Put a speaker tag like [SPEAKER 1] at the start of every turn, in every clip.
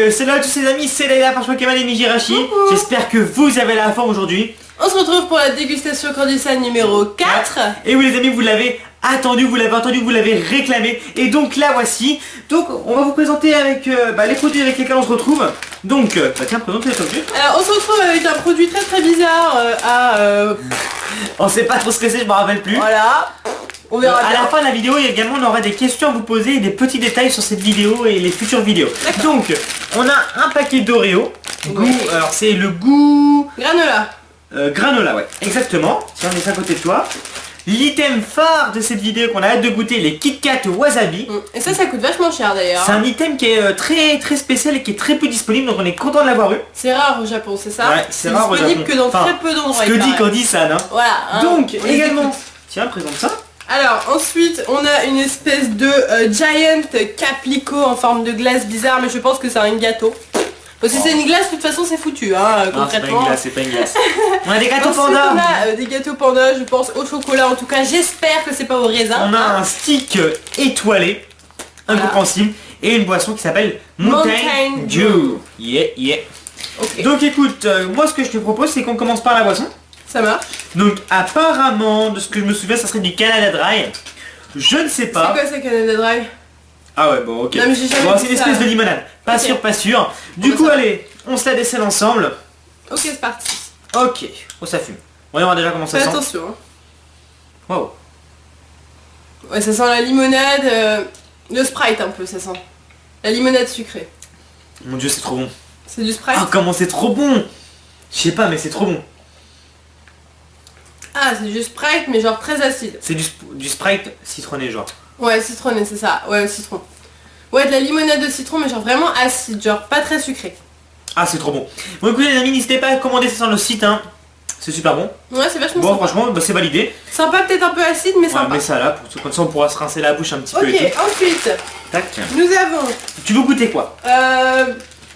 [SPEAKER 1] salut à tous les amis, c'est Layla par Pokémon et Mijirashi. J'espère que vous avez la forme aujourd'hui.
[SPEAKER 2] On se retrouve pour la dégustation Candysan numéro 4.
[SPEAKER 1] Et oui les amis, vous l'avez attendu, vous l'avez entendu, vous l'avez réclamé. Et donc la voici. Donc on va vous présenter avec les produits avec lesquels on se retrouve. Donc, tiens, présente les produits.
[SPEAKER 2] Alors on se retrouve avec un produit très bizarre
[SPEAKER 1] On sait pas trop ce que c'est, je me rappelle plus.
[SPEAKER 2] Voilà. On verra
[SPEAKER 1] à la fin de la vidéo, également on aura des questions à vous poser et des petits détails sur cette vidéo et les futures vidéos. Donc, on a un paquet d'Oreo. Goût, alors c'est le goût...
[SPEAKER 2] Granola.
[SPEAKER 1] Granola, ouais, exactement. Tiens, on met ça à côté de toi. L'item phare de cette vidéo qu'on a hâte de goûter, les Kit Kat Wasabi.
[SPEAKER 2] Et ça coûte vachement cher d'ailleurs.
[SPEAKER 1] C'est un item qui est très spécial et qui est très peu disponible, donc on est content de l'avoir eu.
[SPEAKER 2] C'est rare au Japon, c'est ça?
[SPEAKER 1] Ouais, c'est rare au Japon.
[SPEAKER 2] Disponible que dans très peu d'endroits.
[SPEAKER 1] Ce que dit Candysan, hein.
[SPEAKER 2] Voilà. Hein,
[SPEAKER 1] donc, également... Tiens, présente ça.
[SPEAKER 2] Alors ensuite on a une espèce de Giant Caplico en forme de glace bizarre, mais je pense que c'est un gâteau. Parce que si c'est une glace, de toute façon c'est foutu hein, concrètement.
[SPEAKER 1] C'est pas une glace. On a des gâteaux panda.
[SPEAKER 2] On a des gâteaux panda, je pense au chocolat en tout cas, j'espère que c'est pas au raisin.
[SPEAKER 1] On a un stick étoilé, incompréhensible, et une boisson qui s'appelle Mountain Dew. Yeah.
[SPEAKER 2] Okay.
[SPEAKER 1] Donc écoute, moi ce que je te propose c'est qu'on commence par la boisson.
[SPEAKER 2] Ça marche.
[SPEAKER 1] Donc apparemment, de ce que je me souviens, ça serait du Canada Dry. Je ne sais pas.
[SPEAKER 2] C'est quoi ça, Canada Dry?
[SPEAKER 1] Ah ouais, bon, ok.
[SPEAKER 2] Non, mais j'ai jamais
[SPEAKER 1] bon,
[SPEAKER 2] vu
[SPEAKER 1] c'est une
[SPEAKER 2] ça.
[SPEAKER 1] espèce de limonade. Pas sûr, pas sûr. Du coup, allez, on se la décèle ensemble.
[SPEAKER 2] Ok, c'est parti.
[SPEAKER 1] Ok, oh ça fume. On va voir déjà comment ça
[SPEAKER 2] Fais
[SPEAKER 1] sent.
[SPEAKER 2] attention. Hein.
[SPEAKER 1] Wow.
[SPEAKER 2] Ouais, ça sent la limonade, le Sprite un peu, ça sent. La limonade sucrée.
[SPEAKER 1] Mon dieu, c'est trop bon.
[SPEAKER 2] C'est du Sprite?
[SPEAKER 1] Ah, comment c'est trop bon. Je sais pas, mais c'est trop bon.
[SPEAKER 2] Ah, c'est du Sprite, mais genre très acide.
[SPEAKER 1] C'est du Sprite citronné, genre.
[SPEAKER 2] Ouais, citronné, c'est ça. Ouais, citron. Ouais, de la limonade de citron, mais genre vraiment acide, genre pas très sucré.
[SPEAKER 1] Ah, c'est trop bon. Bon, écoutez les amis, n'hésitez pas à commander ça sur le site, hein. C'est super bon.
[SPEAKER 2] Ouais, c'est vachement
[SPEAKER 1] bon,
[SPEAKER 2] sympa.
[SPEAKER 1] franchement, c'est validé.
[SPEAKER 2] Sympa, peut-être un peu acide, mais sympa.
[SPEAKER 1] Ouais, mets ça là, comme ça on pourra se rincer la bouche un petit peu.
[SPEAKER 2] Ok, ensuite,
[SPEAKER 1] Tac.
[SPEAKER 2] nous avons...
[SPEAKER 1] Tu veux goûter quoi?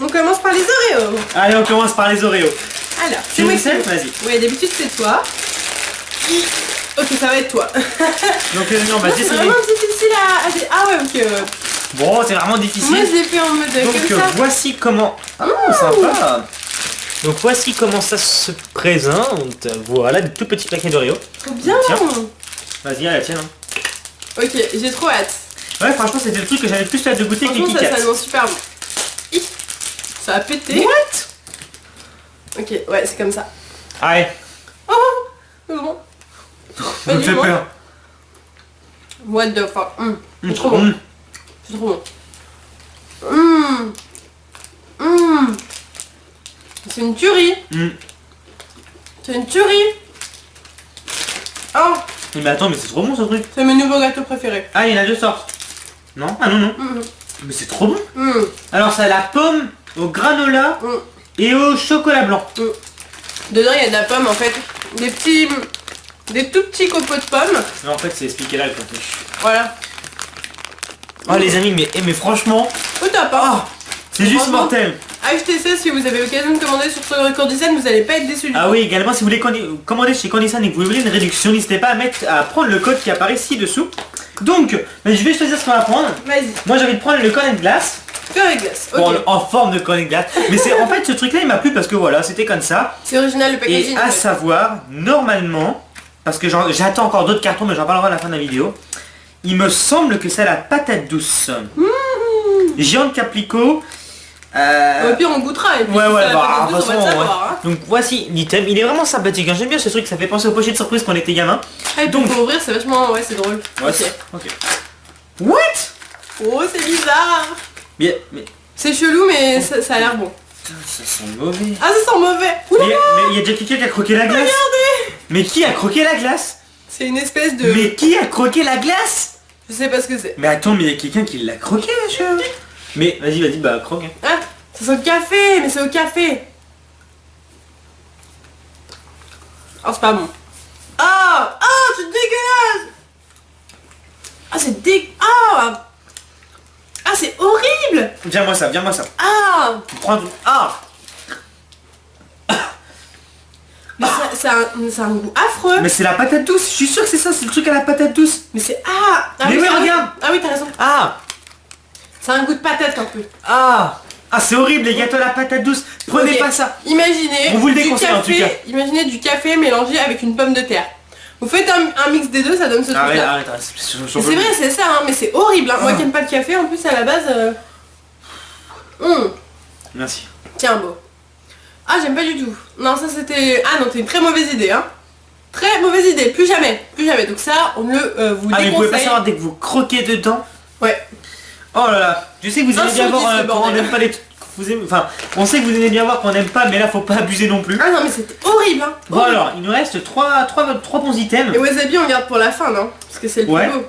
[SPEAKER 2] On commence par les Oreos.
[SPEAKER 1] Allez, on commence par les Oreos.
[SPEAKER 2] Alors,
[SPEAKER 1] Tu
[SPEAKER 2] moi
[SPEAKER 1] veux
[SPEAKER 2] qui...
[SPEAKER 1] ça? Vas-y.
[SPEAKER 2] Ouais, d'habitude c'est toi. Ok, ça va être toi.
[SPEAKER 1] Donc les amis, on va
[SPEAKER 2] C'est
[SPEAKER 1] décider.
[SPEAKER 2] vraiment difficile à... Ah ouais, ok.
[SPEAKER 1] Bon, c'est vraiment difficile.
[SPEAKER 2] Moi, je l'ai fait en mode
[SPEAKER 1] donc
[SPEAKER 2] comme ça.
[SPEAKER 1] voici comment... Ah, sympa. Donc voici comment ça se présente. Voilà, des tout petits paquets d'Oreo.
[SPEAKER 2] Trop bien.
[SPEAKER 1] Tiens. Vas-y, à la tienne. Hein.
[SPEAKER 2] Ok, j'ai trop hâte.
[SPEAKER 1] Ouais, franchement, c'était le truc que j'avais plus hâte de goûter que les
[SPEAKER 2] Franchement,
[SPEAKER 1] Kit
[SPEAKER 2] ça
[SPEAKER 1] Kat.
[SPEAKER 2] sent super bon. Hi. Ça a pété.
[SPEAKER 1] What?
[SPEAKER 2] Ok, ouais, c'est comme ça.
[SPEAKER 1] Allez.
[SPEAKER 2] Oh, c'est bon.
[SPEAKER 1] Ça me fait peur.
[SPEAKER 2] What the fuck. C'est trop
[SPEAKER 1] bon.
[SPEAKER 2] bon. C'est trop bon. C'est une tuerie. C'est une tuerie. Oh,
[SPEAKER 1] Mais attends, mais c'est trop bon ce truc.
[SPEAKER 2] c'est mes nouveaux gâteaux préférés.
[SPEAKER 1] Ah, il y en a deux sortes. Non? Ah non. Mais c'est trop bon. Alors, ça a la pomme au granola et au chocolat blanc.
[SPEAKER 2] Dedans, il y a de la pomme en fait. Des tout petits copeaux de pommes.
[SPEAKER 1] Mais en fait, c'est expliqué là le contenu.
[SPEAKER 2] Voilà.
[SPEAKER 1] Oh les amis, mais franchement,
[SPEAKER 2] Au top, hein.
[SPEAKER 1] c'est juste
[SPEAKER 2] Franchement,
[SPEAKER 1] mortel.
[SPEAKER 2] achetez ça si vous avez l'occasion de commander sur Candysan, vous allez pas être déçus.
[SPEAKER 1] Ah oui, également si vous voulez commander chez Candysan et que vous voulez une réduction, n'hésitez pas à prendre le code qui apparaît ci-dessous. Donc, je vais choisir ce qu'on va prendre.
[SPEAKER 2] Vas-y.
[SPEAKER 1] Moi j'ai envie de prendre le cornet de glace.
[SPEAKER 2] Cornet de glace. Ok.
[SPEAKER 1] Bon, en forme de cornet de glace. Mais c'est en fait ce truc là il m'a plu parce que voilà, c'était comme ça.
[SPEAKER 2] C'est original le packaging.
[SPEAKER 1] Et à savoir, normalement, parce que j'attends encore d'autres cartons mais j'en parlerai à la fin de la vidéo. Il me semble que c'est la patate douce. Géant Caplico.
[SPEAKER 2] Au pire on goûtera et puis
[SPEAKER 1] Ouais,
[SPEAKER 2] si ça
[SPEAKER 1] bah,
[SPEAKER 2] va pas de
[SPEAKER 1] de toute
[SPEAKER 2] on va le
[SPEAKER 1] façon,
[SPEAKER 2] savoir, hein.
[SPEAKER 1] Donc voici l'item, il est vraiment sympathique, hein. J'aime bien ce truc, ça fait penser aux pochettes de surprise quand on était gamin.
[SPEAKER 2] Ah, et puis
[SPEAKER 1] Donc-
[SPEAKER 2] pour ouvrir c'est vachement... Ouais, c'est drôle.
[SPEAKER 1] Ouais,
[SPEAKER 2] Ok.
[SPEAKER 1] ok. What?
[SPEAKER 2] Oh, c'est bizarre.
[SPEAKER 1] Mais
[SPEAKER 2] C'est chelou mais ça a l'air bon.
[SPEAKER 1] putain, ça sent mauvais.
[SPEAKER 2] Ah, ça sent mauvais. Oula,
[SPEAKER 1] Mais il y a déjà quelqu'un qui a croqué la glace.
[SPEAKER 2] regardez.
[SPEAKER 1] Mais qui a croqué la glace?
[SPEAKER 2] C'est une espèce de...
[SPEAKER 1] Mais qui a croqué la glace?
[SPEAKER 2] Je sais pas ce que c'est.
[SPEAKER 1] Mais attends, mais il y a quelqu'un qui l'a croqué, monsieur. Mais vas-y, bah croque. Hein.
[SPEAKER 2] Ah, ça sent le café, mais c'est au café. Oh, c'est pas bon. Ah, c'est dégueulasse. Ah, c'est Ah, c'est horrible.
[SPEAKER 1] Viens-moi ça.
[SPEAKER 2] Ah,
[SPEAKER 1] Prends tout. Ah.
[SPEAKER 2] mais c'est un goût affreux.
[SPEAKER 1] Mais c'est la patate douce, je suis sûr que c'est ça, c'est le truc à la patate douce.
[SPEAKER 2] Mais c'est...
[SPEAKER 1] Mais oui, regarde.
[SPEAKER 2] Ah oui, t'as raison.
[SPEAKER 1] Ah.
[SPEAKER 2] C'est un goût de patate un peu.
[SPEAKER 1] Ah. Ah, c'est horrible les gâteaux à la patate douce. Prenez
[SPEAKER 2] Ok.
[SPEAKER 1] pas ça.
[SPEAKER 2] Imaginez
[SPEAKER 1] On vous le
[SPEAKER 2] du
[SPEAKER 1] déconseille, en tout cas.
[SPEAKER 2] Imaginez du café mélangé avec une pomme de terre. Vous faites un mix des deux, ça donne ce truc
[SPEAKER 1] Arrête,
[SPEAKER 2] là.
[SPEAKER 1] arrête.
[SPEAKER 2] C'est vrai, c'est ça, hein, mais c'est horrible. Hein. Moi qui aime pas le café, en plus à la base.
[SPEAKER 1] Merci.
[SPEAKER 2] Tiens, beau. Ah, j'aime pas du tout. Non, ça c'était. Ah non, c'est une très mauvaise idée, hein. Très mauvaise idée, plus jamais. Plus jamais. Donc ça, on le vous
[SPEAKER 1] Ah, mais vous pouvez pas
[SPEAKER 2] déconseille.
[SPEAKER 1] savoir dès que vous croquez dedans.
[SPEAKER 2] Ouais.
[SPEAKER 1] Oh là là. Je sais que vous
[SPEAKER 2] Un
[SPEAKER 1] aimez bien
[SPEAKER 2] sur 10,
[SPEAKER 1] voir
[SPEAKER 2] le
[SPEAKER 1] quand on
[SPEAKER 2] bordel.
[SPEAKER 1] n'aime pas les. Enfin, on sait que vous aimez bien voir qu'on n'aime pas, mais là faut pas abuser non plus.
[SPEAKER 2] Ah non, mais c'était horrible, hein.
[SPEAKER 1] Bon
[SPEAKER 2] Horrible.
[SPEAKER 1] alors, il nous reste 3 bons items.
[SPEAKER 2] Et wasabi, on garde pour la fin, non? Parce que c'est le
[SPEAKER 1] Ouais.
[SPEAKER 2] plus beau.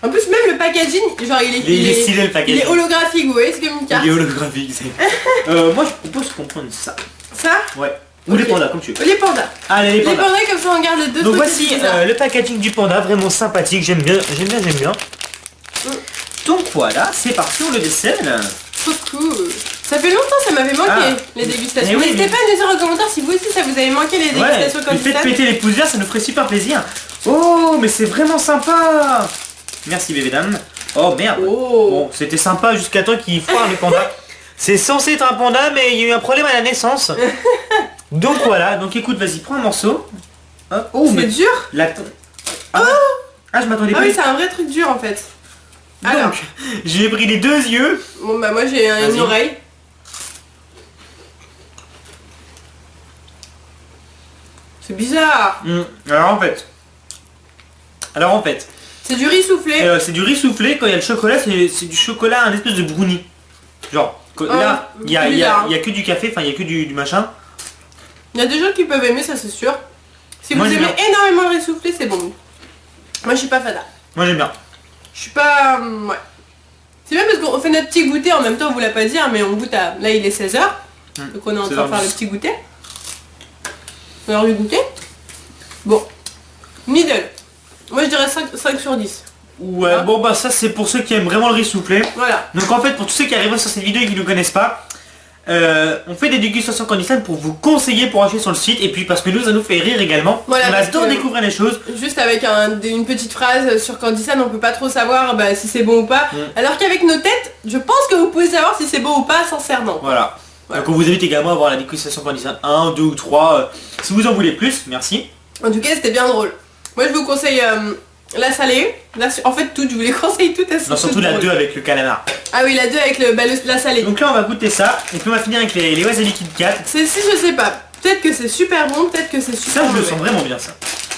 [SPEAKER 2] En plus, même le packaging, genre
[SPEAKER 1] Il est stylé, le packaging.
[SPEAKER 2] il est holographique, vous voyez, c'est comme une carte.
[SPEAKER 1] Il est holographique, c'est. Moi je propose qu'on prenne ça.
[SPEAKER 2] Ça,
[SPEAKER 1] Ouais. Ou les
[SPEAKER 2] Ok.
[SPEAKER 1] pandas, comme tu veux.
[SPEAKER 2] les pandas.
[SPEAKER 1] Allez, les
[SPEAKER 2] Les
[SPEAKER 1] pandas.
[SPEAKER 2] pandas, comme ça, on garde les deux.
[SPEAKER 1] Donc
[SPEAKER 2] côtés
[SPEAKER 1] voici
[SPEAKER 2] du bizarre.
[SPEAKER 1] le packaging du panda, vraiment sympathique, j'aime bien. Donc voilà, c'est parti, on le décèle.
[SPEAKER 2] Trop cool. Ça fait longtemps, ça m'avait manqué,
[SPEAKER 1] Ah.
[SPEAKER 2] les dégustations.
[SPEAKER 1] Eh oui,
[SPEAKER 2] N'hésitez
[SPEAKER 1] mais-
[SPEAKER 2] pas à nous dire en commentaire si vous aussi ça vous avait manqué les
[SPEAKER 1] Ouais,
[SPEAKER 2] dégustations comme
[SPEAKER 1] le fait de
[SPEAKER 2] ça.
[SPEAKER 1] péter les pouces verts, ça nous ferait super plaisir. Oh, mais c'est vraiment sympa. Merci bébé dame. Oh merde.
[SPEAKER 2] Oh.
[SPEAKER 1] Bon, c'était sympa jusqu'à temps qu'il foire le panda. C'est censé être un panda, mais il y a eu un problème à la naissance. Donc voilà, donc écoute, vas-y, prends un morceau. Hop. Oh,
[SPEAKER 2] C'est
[SPEAKER 1] mais
[SPEAKER 2] dur.
[SPEAKER 1] la... Ah, ah, je m'attendais
[SPEAKER 2] Ah
[SPEAKER 1] pas.
[SPEAKER 2] oui, c'est un vrai truc dur en fait. Alors,
[SPEAKER 1] Donc, j'ai pris les 2 yeux.
[SPEAKER 2] bon bah moi j'ai une
[SPEAKER 1] Vas-y.
[SPEAKER 2] oreille. C'est bizarre.
[SPEAKER 1] Alors en fait,
[SPEAKER 2] C'est du riz soufflé.
[SPEAKER 1] c'est du riz soufflé. Quand il y a le chocolat, c'est du chocolat, un espèce de brownie. Genre, là, il y a,
[SPEAKER 2] c'est bizarre,
[SPEAKER 1] il y a que du café, enfin il y a que du machin.
[SPEAKER 2] Il y a des gens qui peuvent aimer ça, c'est sûr. Si
[SPEAKER 1] Moi,
[SPEAKER 2] vous
[SPEAKER 1] j'aime
[SPEAKER 2] aimez énormément le riz soufflé, c'est bon. Moi je suis pas fada.
[SPEAKER 1] Moi j'aime bien.
[SPEAKER 2] Je suis pas... ouais. C'est bien parce qu'on fait notre petit goûter en même temps, on vous l'a pas dit, hein, mais on goûte à... Là il est 16h. Donc on est en train de faire le petit goûter. Alors du goûter. Bon. Middle. Moi je dirais 5 sur 10.
[SPEAKER 1] Ouais,
[SPEAKER 2] Hein
[SPEAKER 1] bon bah ça c'est pour ceux qui aiment vraiment le riz soufflé.
[SPEAKER 2] Voilà.
[SPEAKER 1] Donc en fait, pour tous ceux qui arrivent sur cette vidéo et qui ne nous connaissent pas, on fait des dégustations clandestines pour vous conseiller pour acheter sur le site et puis parce que nous ça nous fait rire également.
[SPEAKER 2] Voilà,
[SPEAKER 1] on
[SPEAKER 2] parce
[SPEAKER 1] adore
[SPEAKER 2] que-
[SPEAKER 1] découvrir les choses.
[SPEAKER 2] Juste avec une petite phrase sur Candysan, on peut pas trop savoir bah, si c'est bon ou pas. Alors qu'avec nos têtes, je pense que vous pouvez savoir si c'est bon ou pas sincèrement.
[SPEAKER 1] Voilà.
[SPEAKER 2] Voilà.
[SPEAKER 1] Donc on vous invite également à voir la dégustation clandestine 1, 2 ou 3. Si vous en voulez plus, merci.
[SPEAKER 2] En tout cas c'était bien drôle. Moi je vous conseille la salée. En fait toutes, je vous les conseille toutes. Elles sont
[SPEAKER 1] Non, surtout
[SPEAKER 2] toutes
[SPEAKER 1] la
[SPEAKER 2] drôles.
[SPEAKER 1] 2 avec le calamar.
[SPEAKER 2] Ah oui la 2 avec la salée.
[SPEAKER 1] Donc là on va goûter ça et puis on va finir avec les wasabi Kit Kat.
[SPEAKER 2] Celle-ci je sais pas. Peut-être que c'est super bon, peut-être que c'est super
[SPEAKER 1] Ça je le
[SPEAKER 2] mauvais.
[SPEAKER 1] sens vraiment bien ça.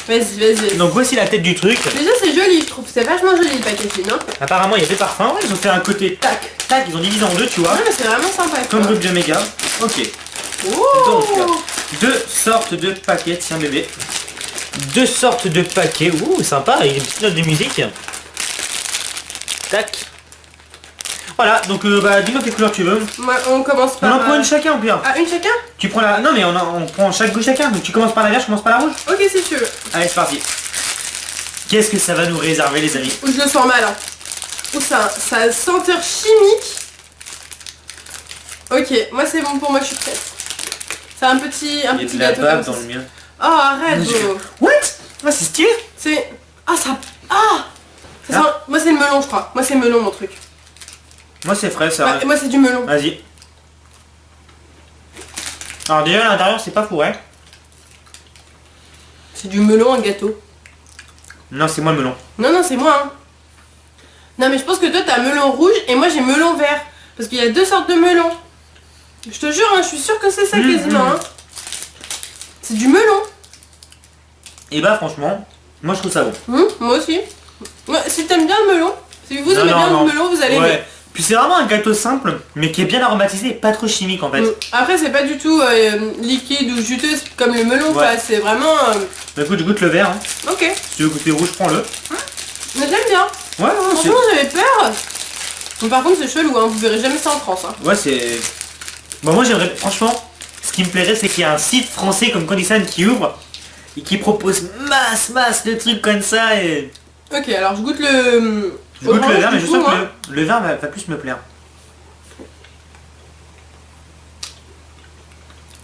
[SPEAKER 2] Vas-y.
[SPEAKER 1] Donc voici la tête du truc.
[SPEAKER 2] Déjà c'est joli je trouve, c'est vachement joli le packaging, non?
[SPEAKER 1] Apparemment il y a des parfums, ouais, ils ont fait un côté tac, tac, ils ont divisé en deux tu vois.
[SPEAKER 2] Non mais c'est vraiment sympa.
[SPEAKER 1] Comme
[SPEAKER 2] quoi.
[SPEAKER 1] Rub Jamaica. Ok.
[SPEAKER 2] Oh
[SPEAKER 1] Donc 2 sortes de paquets, tiens bébé. 2 sortes de paquets, ouh sympa, avec une petite note de musique. Tac. Voilà, donc bah dis-moi quelle couleur tu veux.
[SPEAKER 2] Moi, on commence
[SPEAKER 1] On
[SPEAKER 2] par...
[SPEAKER 1] en prend une chacun au pire.
[SPEAKER 2] Ah une chacun?
[SPEAKER 1] Tu prends la... Non mais on prend chaque goût chacun, donc tu commences par la verte, je commence par la rouge.
[SPEAKER 2] Ok si tu veux.
[SPEAKER 1] Allez c'est parti. Qu'est-ce que ça va nous réserver les amis?
[SPEAKER 2] Ou je le sens mal. Hein. Ou ça a senteur chimique. Ok, moi c'est bon pour moi, je suis prête. C'est un petit
[SPEAKER 1] Il y a de la
[SPEAKER 2] gâteau
[SPEAKER 1] bave
[SPEAKER 2] comme
[SPEAKER 1] dans
[SPEAKER 2] ça.
[SPEAKER 1] le mien.
[SPEAKER 2] Oh arrête
[SPEAKER 1] Je-
[SPEAKER 2] Beau.
[SPEAKER 1] What? Ah c'est stylé.
[SPEAKER 2] C'est... Ah ça... Ah ça
[SPEAKER 1] Ah.
[SPEAKER 2] sent- Moi c'est le melon je crois. Moi c'est melon mon truc.
[SPEAKER 1] Moi c'est frais ça.
[SPEAKER 2] Ouais, et moi c'est du melon.
[SPEAKER 1] Vas-y. Alors déjà à l'intérieur c'est pas fourré.
[SPEAKER 2] C'est du melon un gâteau.
[SPEAKER 1] Non c'est moi le melon.
[SPEAKER 2] Non c'est moi hein. Non mais je pense que toi t'as melon rouge et moi j'ai melon vert. Parce qu'il y a 2 sortes de melons. Je te jure, hein, je suis sûre que c'est ça quasiment. Hein. C'est du melon.
[SPEAKER 1] Et bah franchement, moi je trouve ça bon.
[SPEAKER 2] Moi aussi. Ouais, si t'aimes bien le melon, si vous
[SPEAKER 1] Non,
[SPEAKER 2] aimez
[SPEAKER 1] non,
[SPEAKER 2] bien
[SPEAKER 1] non.
[SPEAKER 2] le melon, vous allez
[SPEAKER 1] Ouais.
[SPEAKER 2] aimer.
[SPEAKER 1] Puis c'est vraiment un gâteau simple, mais qui est bien aromatisé et pas trop chimique en fait.
[SPEAKER 2] Après c'est pas du tout liquide ou juteux comme le melon,
[SPEAKER 1] Ouais.
[SPEAKER 2] quoi. C'est vraiment...
[SPEAKER 1] Bah écoute, je goûte le vert. Hein.
[SPEAKER 2] Ok.
[SPEAKER 1] Si tu veux goûter rouge, prends-le.
[SPEAKER 2] Mais j'aime bien.
[SPEAKER 1] Ouais,
[SPEAKER 2] Franchement j'avais peur. Mais par contre c'est chelou, hein. Vous verrez jamais ça en France. Hein.
[SPEAKER 1] ouais, c'est... Bon, moi j'aimerais... Franchement, ce qui me plairait, c'est qu'il y a un site français comme Candysan qui ouvre et qui propose masse de trucs comme ça et...
[SPEAKER 2] Ok, alors je goûte le...
[SPEAKER 1] Je goûte le
[SPEAKER 2] orange,
[SPEAKER 1] vert, mais
[SPEAKER 2] du
[SPEAKER 1] je
[SPEAKER 2] coup,
[SPEAKER 1] sens que
[SPEAKER 2] moi.
[SPEAKER 1] le vert va plus me plaire.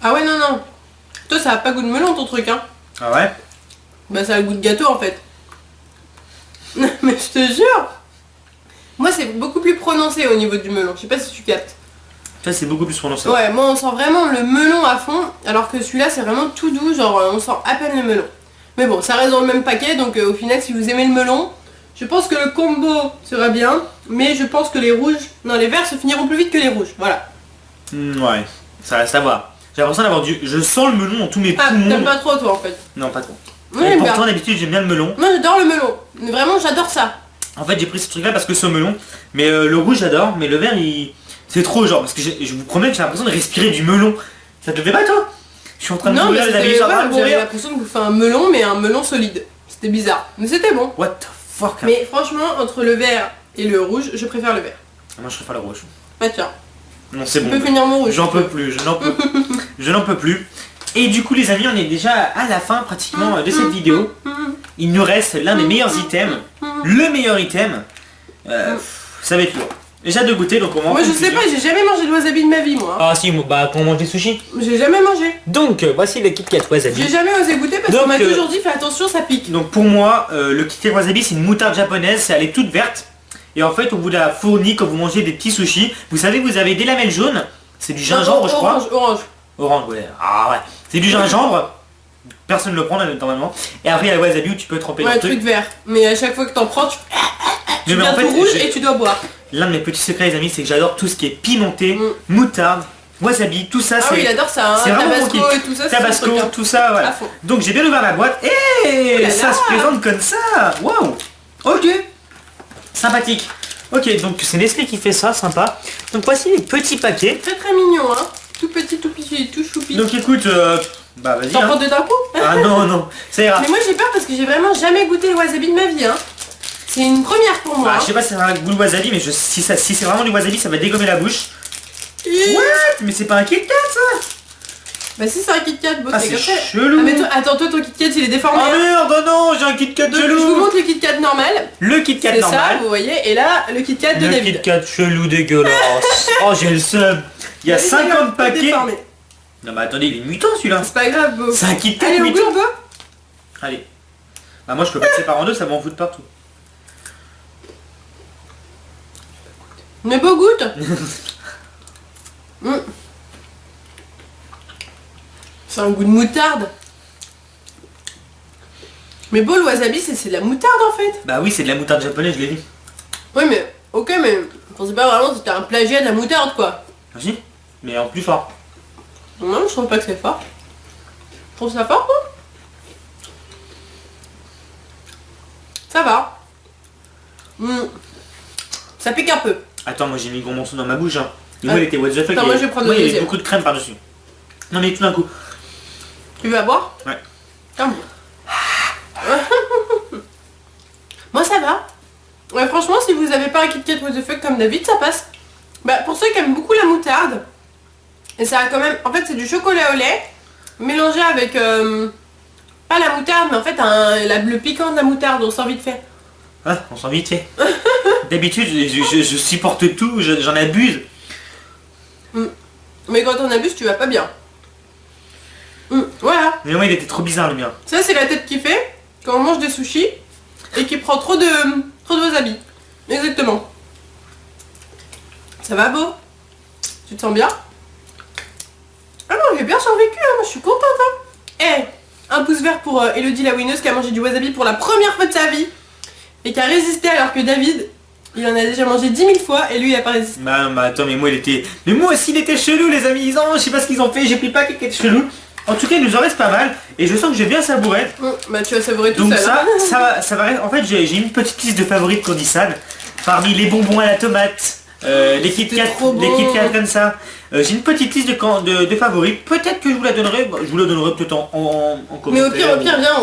[SPEAKER 2] Ah ouais, non. Toi ça a pas goût de melon ton truc, hein.
[SPEAKER 1] Ah ouais?
[SPEAKER 2] Bah ça a le goût de gâteau en fait. Mais je te jure. Moi c'est beaucoup plus prononcé au niveau du melon. Je sais pas si tu captes.
[SPEAKER 1] Ça c'est beaucoup plus prononcé.
[SPEAKER 2] Ouais, moi on sent vraiment le melon à fond, alors que celui-là c'est vraiment tout doux, genre on sent à peine le melon. Mais bon, ça reste dans le même paquet, donc au final si vous aimez le melon, je pense que le combo sera bien, mais je pense que les rouges, non les verts se finiront plus vite que les rouges, voilà.
[SPEAKER 1] Ouais, ça reste à voir. J'ai l'impression d'avoir du... Je sens le melon dans tous mes poumons.
[SPEAKER 2] T'aimes pas trop toi en fait?
[SPEAKER 1] Non, pas trop.
[SPEAKER 2] Oui,
[SPEAKER 1] Et pourtant d'habitude j'aime bien le melon.
[SPEAKER 2] Moi j'adore le melon, vraiment j'adore ça.
[SPEAKER 1] En fait j'ai pris ce truc là parce que c'est au melon. Mais le rouge j'adore, mais le vert il... C'est trop genre, parce que je vous promets que j'ai l'impression de respirer du melon. Ça te le fait pas toi? Je suis en train de
[SPEAKER 2] Non mais
[SPEAKER 1] mourir, les amis,
[SPEAKER 2] j'avais l'impression de bouffer un melon, mais un melon solide. C'était bizarre, mais c'était bon.
[SPEAKER 1] What the fuck?
[SPEAKER 2] Mais franchement, entre le vert et le rouge, je préfère le vert.
[SPEAKER 1] Moi je préfère le rouge.
[SPEAKER 2] Bah tiens,
[SPEAKER 1] Non c'est
[SPEAKER 2] tu
[SPEAKER 1] bon.
[SPEAKER 2] peux finir mon rouge.
[SPEAKER 1] J'en peux plus, je n'en peux plus. Je n'en peux plus. Et du coup les amis, on est déjà à la fin pratiquement de cette vidéo. Il nous reste l'un des meilleurs items. Le meilleur item. Ça va être lourd. J'ai hâte de goûter, donc on va en
[SPEAKER 2] Moi je
[SPEAKER 1] prendre
[SPEAKER 2] sais pas,
[SPEAKER 1] plusieurs.
[SPEAKER 2] j'ai jamais mangé de wasabi de ma vie moi.
[SPEAKER 1] Ah si, bah quand on mange des sushis.
[SPEAKER 2] J'ai jamais mangé.
[SPEAKER 1] Donc voici le Kit Kat wasabi.
[SPEAKER 2] J'ai jamais osé goûter parce
[SPEAKER 1] Donc,
[SPEAKER 2] qu'on m'a toujours dit fais attention ça pique.
[SPEAKER 1] Donc pour moi, le Kit Kat wasabi c'est une moutarde japonaise, elle est toute verte. Et en fait on vous la fournit quand vous mangez des petits sushis. Vous savez vous avez des lamelles jaunes, c'est du gingembre je crois. Orange, ouais. Ah ouais. C'est du gingembre. Personne ne le prend normalement. Et après il y a le wasabi où tu peux tremper dans
[SPEAKER 2] Ouais,
[SPEAKER 1] le
[SPEAKER 2] truc vert. Mais à chaque fois que t'en prends, tu
[SPEAKER 1] Mais
[SPEAKER 2] deviens
[SPEAKER 1] en fait,
[SPEAKER 2] tout rouge et tu dois boire.
[SPEAKER 1] l'un de mes petits secrets les amis, c'est que j'adore tout ce qui est pimenté, moutarde, wasabi, tout ça
[SPEAKER 2] Ah
[SPEAKER 1] c'est...
[SPEAKER 2] oui, il adore ça, hein.
[SPEAKER 1] c'est vraiment
[SPEAKER 2] Tabasco
[SPEAKER 1] mon kiff.
[SPEAKER 2] et tout ça, c'est
[SPEAKER 1] Tabasco,
[SPEAKER 2] son truc, hein.
[SPEAKER 1] tout ça,
[SPEAKER 2] À
[SPEAKER 1] voilà.
[SPEAKER 2] fond.
[SPEAKER 1] Donc j'ai bien ouvert la boîte et
[SPEAKER 2] Ouh là
[SPEAKER 1] ça
[SPEAKER 2] là.
[SPEAKER 1] se présente comme ça. Waouh. Ok. Sympathique. Ok, donc c'est Nestlé qui fait ça, sympa. Donc voici les petits paquets.
[SPEAKER 2] Très très mignon, hein. Tout petit, tout petit, tout choupi.
[SPEAKER 1] Donc écoute, bah vas-y.
[SPEAKER 2] T'en
[SPEAKER 1] Hein.
[SPEAKER 2] prends deux d'un coup?
[SPEAKER 1] Ah non, non, ça ira.
[SPEAKER 2] Mais moi j'ai peur parce que j'ai vraiment jamais goûté le wasabi de ma vie, hein. C'est une première pour moi.
[SPEAKER 1] Bah, je sais pas si ça a un goût de wasabi, mais si c'est vraiment du wasabi, ça va dégommer la bouche.
[SPEAKER 2] hein.
[SPEAKER 1] What? Mais c'est pas un Kit Kat ça?
[SPEAKER 2] Bah si c'est un Kit Kat,
[SPEAKER 1] Ah
[SPEAKER 2] c'est
[SPEAKER 1] c'est
[SPEAKER 2] comme ça.
[SPEAKER 1] chelou.
[SPEAKER 2] Ah mais toi, attends, toi ton Kit Kat il est déformé.
[SPEAKER 1] Oh
[SPEAKER 2] hein.
[SPEAKER 1] merde, non, j'ai un Kit Kat
[SPEAKER 2] Donc, je
[SPEAKER 1] chelou.
[SPEAKER 2] vous montre le Kit Kat normal.
[SPEAKER 1] Le Kit Kat
[SPEAKER 2] C'est ça,
[SPEAKER 1] normal.
[SPEAKER 2] vous voyez. Et là, le Kit Kat de
[SPEAKER 1] Le
[SPEAKER 2] David.
[SPEAKER 1] Kit Kat chelou dégueulasse. Oh j'ai le seum. Il y a
[SPEAKER 2] David, il est un
[SPEAKER 1] 50
[SPEAKER 2] peu
[SPEAKER 1] paquets.
[SPEAKER 2] déformé.
[SPEAKER 1] Non mais attendez, il est mutant celui-là.
[SPEAKER 2] C'est pas grave, beau.
[SPEAKER 1] C'est un Kit Kat
[SPEAKER 2] Allez, on
[SPEAKER 1] mutant.
[SPEAKER 2] goûte, beau.
[SPEAKER 1] Allez. Bah moi je peux pas le séparer en deux, ça m'en fout de partout.
[SPEAKER 2] Mais beau goûte. C'est un goût de moutarde. Mais beau, le wasabi, c'est de la moutarde en fait.
[SPEAKER 1] Bah oui, c'est de la moutarde japonaise, je l'ai dit.
[SPEAKER 2] Oui, mais ok, mais je pensais pas vraiment que c'était un plagiat de la moutarde quoi.
[SPEAKER 1] Vas-y. Mais en plus fort.
[SPEAKER 2] Non, je trouve pas que c'est fort. Je trouve ça fort, quoi. Ça va. Ça pique un peu.
[SPEAKER 1] Attends, moi j'ai mis gros morceau dans ma bouche. Hein. Et
[SPEAKER 2] Ah.
[SPEAKER 1] moi il était what the fuck.
[SPEAKER 2] Attends, moi, je vais prendre le
[SPEAKER 1] il y avait
[SPEAKER 2] deuxième.
[SPEAKER 1] beaucoup de crème par-dessus. Non mais tout d'un coup.
[SPEAKER 2] Tu veux à boire?
[SPEAKER 1] Ouais.
[SPEAKER 2] Tiens. Moi ça va. Ouais, franchement, si vous avez pas un Kit Kat what the fuck comme David, ça passe. Bah, pour ceux qui aiment beaucoup la moutarde, et ça a quand même... En fait, c'est du chocolat au lait, mélangé avec... pas la moutarde, mais en fait, le piquant de la moutarde, on sent vite fait.
[SPEAKER 1] Ah, on s'en vite fait. D'habitude, je supporte tout, j'en abuse.
[SPEAKER 2] Mais quand on abuse, tu vas pas bien. Voilà.
[SPEAKER 1] Mais moi il était trop bizarre le mien.
[SPEAKER 2] Ça, c'est la tête qui fait quand on mange des sushis et qui prend trop de wasabi. Exactement. Ça va, beau? Tu te sens bien? Ah non, j'ai bien survécu, hein. Moi je suis contente. Hein. Un pouce vert pour Elodie la winneuse qui a mangé du wasabi pour la première fois de sa vie et qui a résisté alors que David, il en a déjà mangé 10 000 fois et lui il a pas résisté.
[SPEAKER 1] Bah attends, mais moi il était... Mais moi aussi il était chelou les amis, je sais pas ce qu'ils ont fait, j'ai pris pas quelqu'un de chelou. En tout cas il nous en reste pas mal et je sens que j'ai bien savouré.
[SPEAKER 2] Bah tu vas savourer tout
[SPEAKER 1] Donc
[SPEAKER 2] seul. hein.
[SPEAKER 1] ça va... En fait j'ai une petite liste de favoris de Condissan. Parmi les bonbons à la tomate, les Kit Kat,
[SPEAKER 2] trop bon.
[SPEAKER 1] comme ça. J'ai une petite liste de favoris. Peut-être que je vous la donnerai, je vous la donnerai peut-être en
[SPEAKER 2] Mais
[SPEAKER 1] commentaire.
[SPEAKER 2] au pire, viens,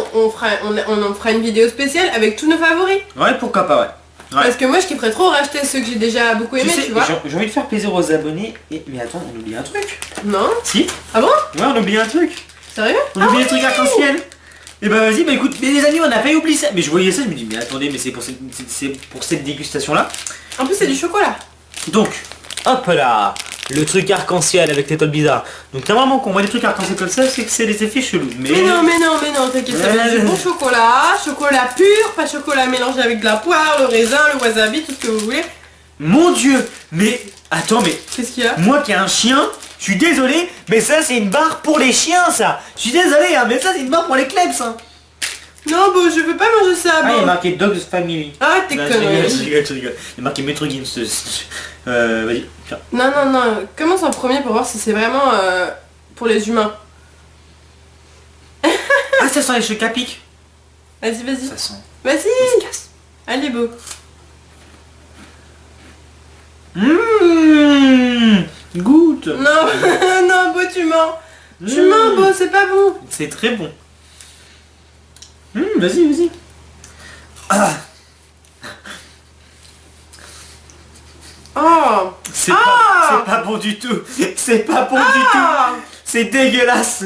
[SPEAKER 2] on en fera une vidéo spéciale avec tous nos favoris.
[SPEAKER 1] Ouais, pourquoi pas, ouais. Ouais.
[SPEAKER 2] Parce que moi je kifferais trop racheter ceux que j'ai déjà beaucoup aimés, tu vois.
[SPEAKER 1] J'ai envie de faire plaisir aux abonnés. Mais attends, on oublie un truc.
[SPEAKER 2] Non?
[SPEAKER 1] Si?
[SPEAKER 2] Ah bon?
[SPEAKER 1] Ouais, on oublie un truc.
[SPEAKER 2] Sérieux?
[SPEAKER 1] On oublie les trucs arc-en-ciel. Et bah vas-y, bah écoute, mais les amis, on a failli oublier ça. Mais je voyais ça, je me dis, mais attendez, mais c'est pour cette dégustation là.
[SPEAKER 2] En plus c'est du chocolat.
[SPEAKER 1] Donc, hop là, le truc arc-en-ciel avec les toiles bizarres. Donc normalement quand on voit des trucs arc-en-ciel comme ça, c'est que c'est des effets chelous.
[SPEAKER 2] Mais non, t'inquiète, ça va être du bon chocolat pur, pas chocolat mélangé avec de la poire, le raisin, le wasabi, tout ce que vous voulez.
[SPEAKER 1] Mon Dieu, mais attends, mais
[SPEAKER 2] qu'est-ce qu'il y a?
[SPEAKER 1] Moi qui ai un chien, je suis désolé, mais ça c'est une barre pour les chiens, ça. Je suis désolé, hein, mais ça c'est une barre pour les kleps, hein.
[SPEAKER 2] Non, bon, je veux pas manger ça.
[SPEAKER 1] Ah,
[SPEAKER 2] bon.
[SPEAKER 1] il y a marqué Dogs Family.
[SPEAKER 2] Arrête tes conneries.
[SPEAKER 1] Je rigole. Il y a marqué Metro Games. Vas-y, tiens.
[SPEAKER 2] Non. Commence en premier pour voir si c'est vraiment pour les humains.
[SPEAKER 1] Ah, ça sent les cheveux à pic.
[SPEAKER 2] Vas-y.
[SPEAKER 1] Ça sent.
[SPEAKER 2] Vas-y. Allez, beau.
[SPEAKER 1] Goûte.
[SPEAKER 2] Non, non, beau, tu mens. Tu mens, beau, c'est pas bon.
[SPEAKER 1] C'est très bon. Vas-y. Ah.
[SPEAKER 2] Oh.
[SPEAKER 1] C'est pas bon du tout. C'est pas bon du tout. C'est dégueulasse.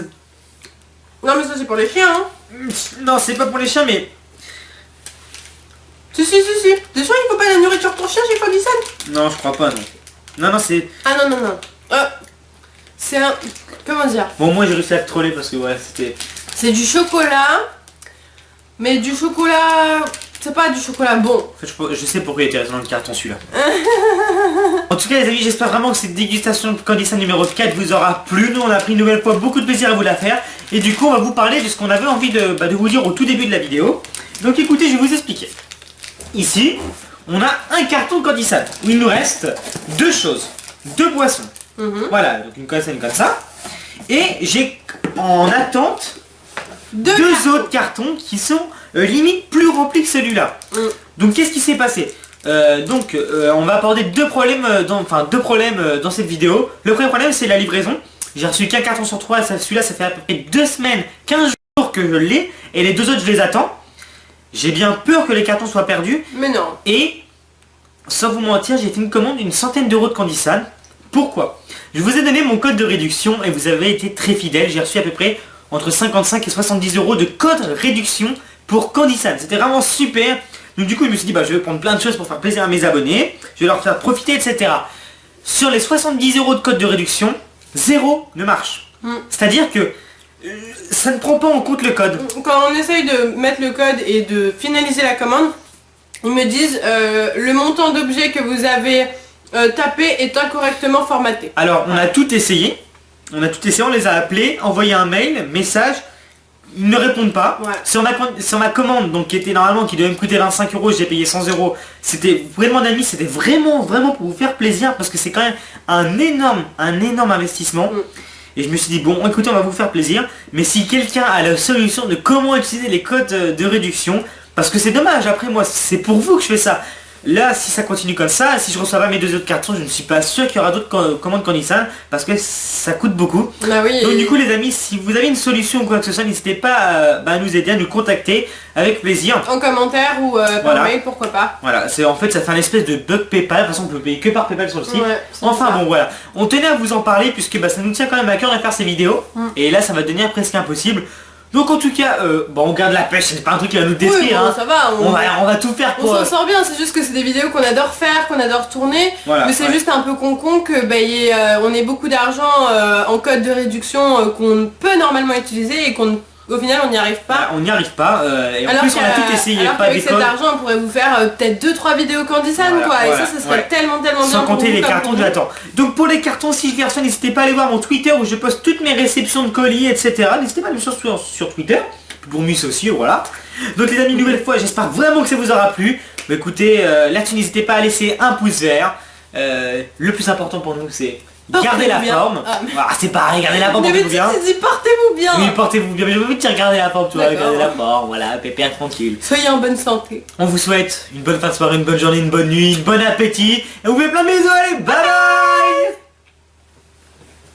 [SPEAKER 2] Non, mais ça c'est pour les chiens, hein.
[SPEAKER 1] Non, c'est pas pour les chiens, mais...
[SPEAKER 2] Si. T'es sûr il faut pas la nourriture pour chien chez Codissan?
[SPEAKER 1] Non, je crois pas, non. Non, c'est...
[SPEAKER 2] Ah non. C'est un... Comment dire?
[SPEAKER 1] Bon, moi j'ai réussi à te troller parce que ouais, c'était...
[SPEAKER 2] C'est du chocolat. Mais du chocolat... C'est pas du chocolat bon.
[SPEAKER 1] En fait, je sais pourquoi il était resté dans le carton celui-là. En tout cas les amis, j'espère vraiment que cette dégustation de Candysan numéro 4 vous aura plu. Nous on a pris une nouvelle fois beaucoup de plaisir à vous la faire. Et du coup on va vous parler de ce qu'on avait envie de vous dire au tout début de la vidéo. Donc écoutez, je vais vous expliquer. Ici, on a un carton Candysan où il nous reste deux choses. Deux boissons. Voilà, donc une comme ça, une comme ça. Et j'ai en attente deux autres cartons qui sont limite plus remplis que celui-là. Donc qu'est-ce qui s'est passé? On va aborder deux problèmes dans cette vidéo. Le premier problème c'est la livraison. J'ai reçu qu'un carton sur 3, celui-là ça fait à peu près 2 semaines, 15 jours que je l'ai. Et les deux autres je les attends. J'ai bien peur que les cartons soient perdus.
[SPEAKER 2] Mais non.
[SPEAKER 1] Et, sans vous mentir, j'ai fait une commande d'une centaine d'euros de Candysan. Pourquoi? Je vous ai donné mon code de réduction et vous avez été très fidèles. J'ai reçu à peu près entre 55 et 70 euros de code réduction pour Candysan. C'était vraiment super. Donc du coup je me suis dit je vais prendre plein de choses pour faire plaisir à mes abonnés. Je vais leur faire profiter, etc. Sur les 70 euros de code de réduction, 0 ne marche. C'est-à-dire que ça ne prend pas en compte le code.
[SPEAKER 2] Quand on essaye de mettre le code et de finaliser la commande, ils me disent le montant d'objets que vous avez tapé est incorrectement formaté.
[SPEAKER 1] Alors on a tout essayé. On les a appelés, envoyé un mail, message. Ils ne répondent pas. Ouais. Sur ma commande, donc qui était normalement qui devait me coûter 25 euros, j'ai payé 100 euros. C'était vraiment d'amis, c'était vraiment pour vous faire plaisir parce que c'est quand même un énorme investissement. Et je me suis dit bon écoutez on va vous faire plaisir. Mais si quelqu'un a la solution de comment utiliser les codes de réduction, parce que c'est dommage, après moi c'est pour vous que je fais ça. Là si ça continue comme ça, si je reçois pas mes deux autres cartons, je ne suis pas sûr qu'il y aura d'autres commandes Candysan parce que ça coûte beaucoup.
[SPEAKER 2] Oui,
[SPEAKER 1] donc du coup les amis, si vous avez une solution ou quoi que ce soit, n'hésitez pas à nous aider, à nous contacter avec plaisir.
[SPEAKER 2] En commentaire ou par mail, pourquoi pas.
[SPEAKER 1] Voilà, en fait ça fait un espèce de bug PayPal, de toute façon on peut payer que par PayPal sur le site. Enfin bon voilà, on tenait à vous en parler puisque ça nous tient quand même à cœur de faire ces vidéos. Et là ça va devenir presque impossible. Donc en tout cas, on garde la pêche, c'est pas un truc qui va nous détruire.
[SPEAKER 2] Ça va,
[SPEAKER 1] on va tout faire pour...
[SPEAKER 2] On s'en sort bien, c'est juste que c'est des vidéos qu'on adore faire, qu'on adore tourner. Mais c'est juste un peu con que on ait beaucoup d'argent en code de réduction qu'on peut normalement utiliser et qu'au final on n'y arrive pas.
[SPEAKER 1] On n'y arrive pas, et en plus on a tout essayé.
[SPEAKER 2] Alors qu'avec cet argent on pourrait vous faire peut-être 2-3 vidéos Candysan quoi. Et ça serait tellement bien.
[SPEAKER 1] Sans compter les cartons que j'attends. Donc pour les cartons, si je les reçois, n'hésitez pas à aller voir mon Twitter où je poste toutes mes réceptions de colis, etc. N'hésitez pas à me suivre sur Twitter. Pour Mus aussi, voilà. Donc les amis, une nouvelle fois, j'espère vraiment que ça vous aura plu. Mais écoutez, là-dessus n'hésitez pas à laisser un pouce vert. Le plus important pour nous c'est... Gardez la forme. C'est pareil, gardez la forme, portez-vous bien.
[SPEAKER 2] Mais portez-vous bien.
[SPEAKER 1] Oui, portez-vous bien. Mais je veux dire garder la forme, tu vois, garder la forme, voilà, pépère tranquille.
[SPEAKER 2] Soyez en bonne santé.
[SPEAKER 1] On vous souhaite une bonne fin de soirée, une bonne journée, une bonne nuit, un bon appétit. Et on vous fait plein de bisous, allez, bye bye.